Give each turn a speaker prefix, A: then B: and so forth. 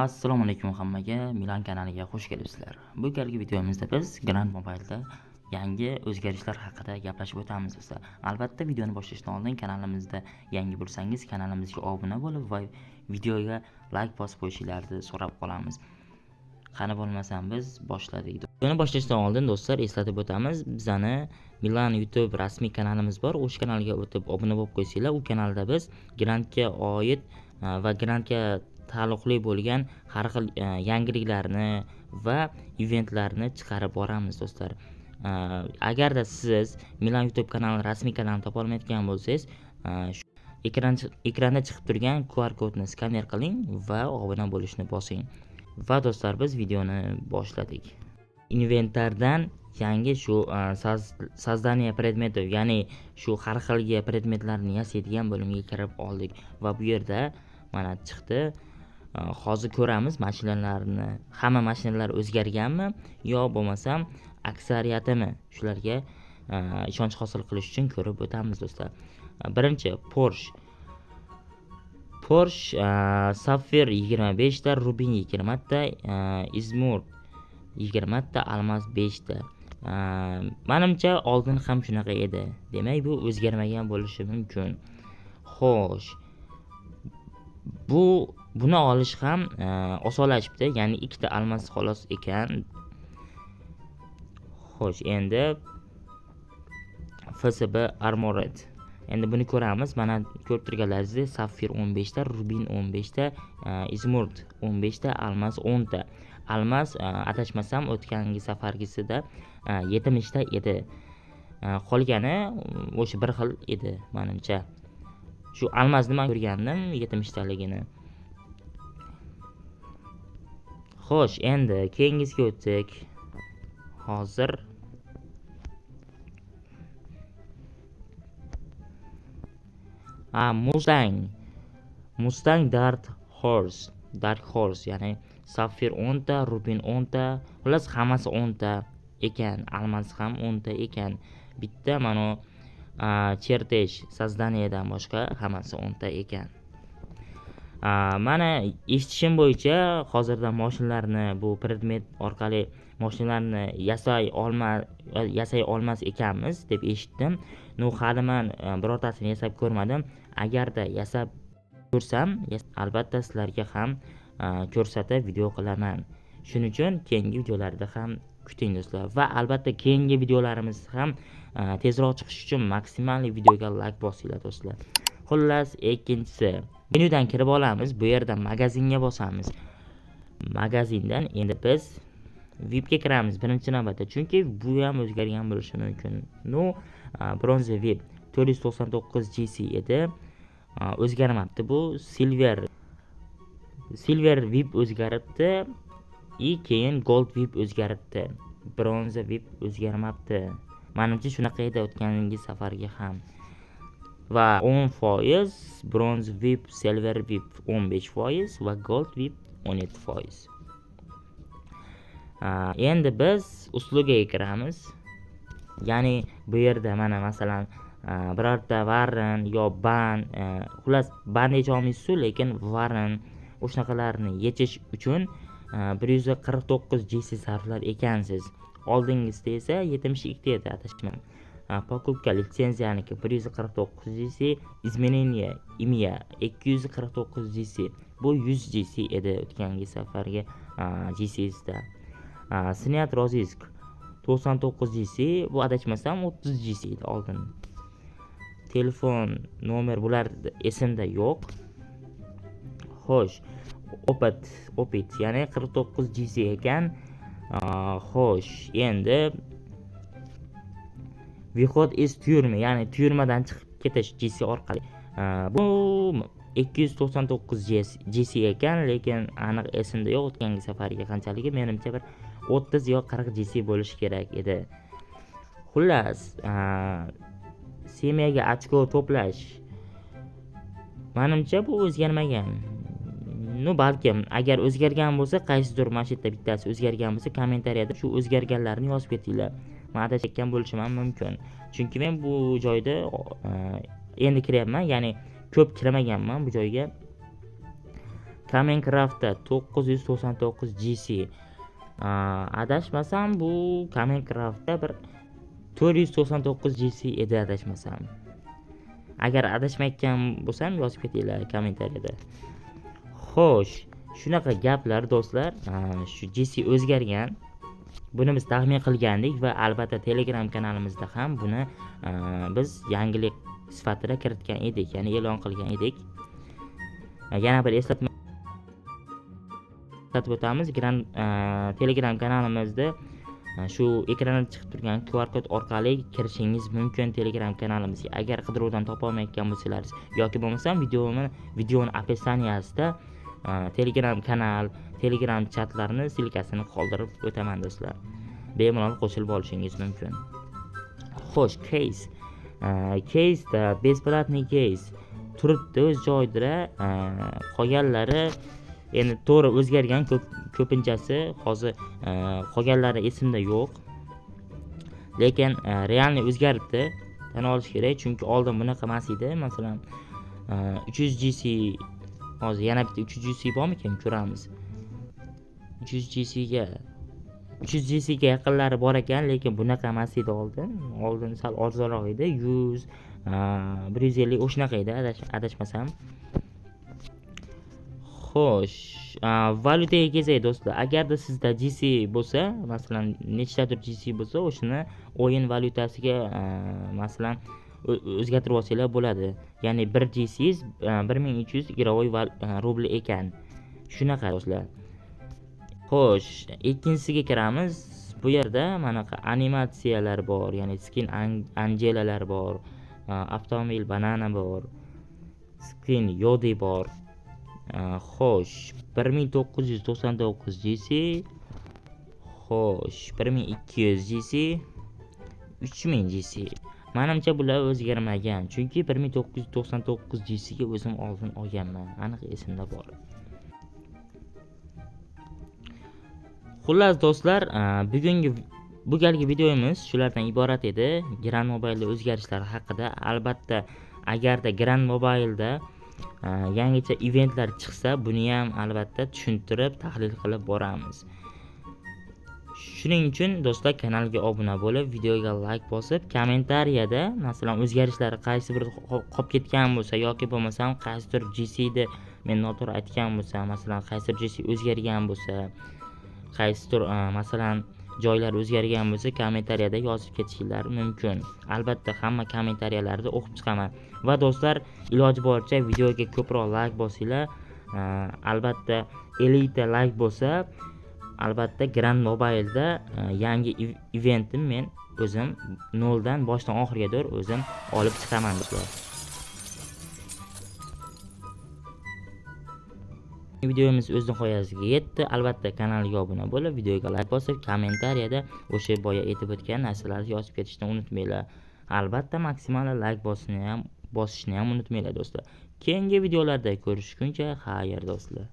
A: Assalomu alaykum hammaga, Milan kanaliga xush kelibsizlar. Bu galgi videomizda biz Grand Mobile'da yangi o'zgarishlar haqida gaplashib o'tamiz do'stlar. Albatta videoni boshlashdan oldin kanalimizda yangi bo'lsangiz kanalimizga obuna bo'lib va videoga like bosib qo'yishingizni so'rab qolamiz. Qani bo'lmasam biz boshladik. Videoni boshlashdan oldin do'stlar eslatib o'tamiz, bizani Milan YouTube rasmiy kanalimiz bor. O'sha kanalga o'tib obuna bo'lib qo'ysanglar, u kanalda biz Grandga oid va Grandga taalluqli bo'lgan har xil yangiliklarni va eventlarni chiqarib boramiz do'stlar. Agarda siz Milan YouTube kanali rasmiy kanalini topa olmayotgan bo'lsangiz, ekranda chiqib turgan QR kodni skaner qiling va obuna bo'lishni bosing. Va do'stlar, biz videoni boshladik. Inventardan yangi shu sozdание предметов, ya'ni shu har xilga predmetlarni yasaydigan bo'limga kirib oldik va bu yerda mana chiqdi. Hozir ko'ramiz mashinalarni, hamma mashinalar o'zgarganmi yo bo'lmasam aksariyatimi, shularga ishonch hosil qilish uchun ko'rib o'tamiz do'stlar. Birinchi Porsche Sapphire 25 ta, Rubin 20 ta, Izmir 20 ta, Almaz 5 ta. Menimcha oldin ham shunaqa edi. Demak, bu o'zgarmagan bo'lishi mumkin. Xo'sh, buni olish ham osonlashibdi, ya'ni ikkita almas xolos ekan. Xo'sh, endi FSB Armored. Endi buni ko'ramiz. Mana ko'rib turganlaringizdek, Sapphire 15 ta, Rubin 15 ta, Izmir 15 ta, Almas 10 ta. Almas adashmasam o'tgangi safargisida 70 ta edi. Qolgani o'sha bir xil edi menimcha. Shu almazni men ko'rgandim 70 taligini. Xo'sh, endi keyingisiga o'tdik. Hozir Mustang Dark Horse, ya'ni Sapphire 10 ta, Rubin 10 ta, xullas hammasi 10 ta ekan, almas ham 10 ta ekan. Bitta mana chertej sozdaniedan boshqa hammasi 10 ta ekan. Mana eshitishim bo'yicha hozirda mashinalarni bu predmet orqali mashinalarni yasay olmas ekanmiz deb eshitdim. Hali men birortasini yasab ko'rmadim. Agarda yasab ko'rsam, albatta sizlarga ham ko'rsatib video qilaman. Shuning uchun keyingi videolarda ham kuting do'stlar. Va albatta keyingi videolarimiz ham tezroq chiqishi uchun maksimal videoga like bosinglar do'stlar. Xullas, ikkinchisi, menyudan kirib olamiz. Bu yerda magazinga bosamiz. Magazindan endi biz VIPga kiramiz birinchi navbatda, chunki bu ham o'zgargan bo'lishi mumkin. Bronze VIP 499 GC edi. O'zgarmabdi bu. Silver VIP o'zgaribdi. Keyin Gold VIP o'zgaribdi. Bronze VIP o'zgarmabdi. Menimcha shunaqa edi o'tgangi safarga ham. Va 10%, Bronze VIP, Silver VIP 15% va Gold VIP 17%. Endi biz uslugaga kiramiz. Ya'ni bu yerda mana masalan birorta varin yo ban, xullas ban yecha olmaysiz, lekin varin o'shanaqalarni yechish uchun 149 GC sarflar ekansiz. Oldingizda esa 72 edi adashmam. Покупка litsenziyaniki 149 GC, изменение имя 249 GC. Bu 100 GC edi o'tgangi safarga GC'sda. Снят розыск 99 GC, bu adashmasam 30 GC edi oldin. Telefon nomer bular esimda yo'q. Xo'sh, opet ya'ni 49 GC ekan. Xo'sh, endi Vyhod iz tyurma, ya'ni tyurmadan chiqib ketish GC orqali. Bu 299 GC ekan, lekin aniq esimda yo'q o'tgangi safarga qanchaligi. Menimcha bir 30 yo 40 GC bo'lishi kerak edi. Xullas, semiyaga ochko to'plash. Menimcha bu o'zgarmagan. Balkim agar o'zgargan bo'lsa, qaysidir mashina bittasi o'zgargan bo'lsa, kommentariyada shu o'zgarganlarni yozib ketinglar. Men adashgan bo'lishim ham mumkin. Chunki men bu joyda endi kiryapman, ya'ni ko'p kirmaganman bu joyga. Minecraftda 999 GC. Adashmasam bu Minecraftda bir 499 GC edi adashmasam. Agar adashmayotgan bo'lsam yozib ketinglar kommentariyada. Xo'sh, shunaqa gaplar do'stlar. Shu GC o'zgargan. Buni biz taxmin qilgandik va albatta Telegram kanalimizda ham buni biz yangilik sifatida kiritgan edik, ya'ni e'lon qilgan edik. Yana bir eslatib o'tamiz, Telegram kanalimizda shu ekranda chiqib turgan QR kod orqali kirishingiz mumkin Telegram kanalimizga. Agar qidiruvdan topa olmayotgan bo'lsangiz yoki bo'lmasam videoni opisiyaniyasida Telegram kanal, Telegram chatlarini silkasini qoldirib o'taman do'stlar. Bemalol qo'shilib olishingiz mumkin. Xo'sh, Case'da besplatniy case turibdi o'z joyida. Qolganlari endi to'g'ri o'zgargan, ko'pinchasi hozir qolganlari esimda yo'q. Lekin realni o'zgaribdi. Tan olish kerak, chunki oldin bunaqa emas edi. Masalan, 300 GC hozir yana bitta 300 GC bormikan ko'ramiz. 300 GC ga yaqinlari bor ekan, lekin bunaqa emas edi oldin. Oldin sal arzonroq edi, 100, 150 o'shanaqa edi adashmasam. Xo'sh, valyutaga kelsak do'stlar, agarda sizda GC bo'lsa, masalan, nechtadir GC bo'lsa, o'shini o'yin valyutasiga masalan o'zgartirib olsanglar bo'ladi. Ya'ni 1 GC'siz 1200 игровой rubl ekan. Shunaqa do'stlar. Xo'sh, ikkinchisiga kiramiz. Bu yerda manaqa animatsiyalar bor, ya'ni skin Angelalar bor, avtomobil banana bor, skin Yodi bor. Xo'sh, 1999 GC. Xo'sh, 1200 GC, 3000 GC. Menimcha bular o'zgarmagan, chunki 1999 GC ga o'zim oldin olganman, aniq esimda bor. Xullas do'stlar, bu galgi videomiz shulardan iborat edi. Grand Mobile'da o'zgarishlar haqida. Albatta, agarda Grand Mobile'da yangicha eventlar chiqsa, buni ham albatta tushuntirib, tahlil qilib boramiz. Shuning uchun do'stlar, kanalga obuna bo'lib, videoga like bosib, kommentariyada masalan o'zgarishlar qaysi bir qolib ketgan bo'lsa yoki bo'lmasam qaysidir GC'da men noto'g'ri aytgan bo'lsam, masalan qaysidir GC o'zgargan bo'lsa, qaysidir masalan joylar o'zgargan bo'lsa, kommentariyada yozib ketishinglar mumkin. Albatta hamma kommentariyalarni o'qib chiqaman. Va do'stlar, iloji boricha videoga ko'proq like bosinglar. Albatta 50 ta like bo'lsa, albatta Grand Mobile'da yangi eventim men o'zim noldan boshdan oxiriga o'zim olib chiqaman do'stlar. Videomiz o'z nihoyasiga yetdi. Albatta kanalga obuna bo'lib, videoga like bosib, kommentariyada o'sha boya aytib o'tgan narsalarni yozib ketishni unutmanglar. Albatta maksimal like bosishni ham unutmanglar do'stlar. Keyingi videolarda ko'rishguncha xayr do'stlar.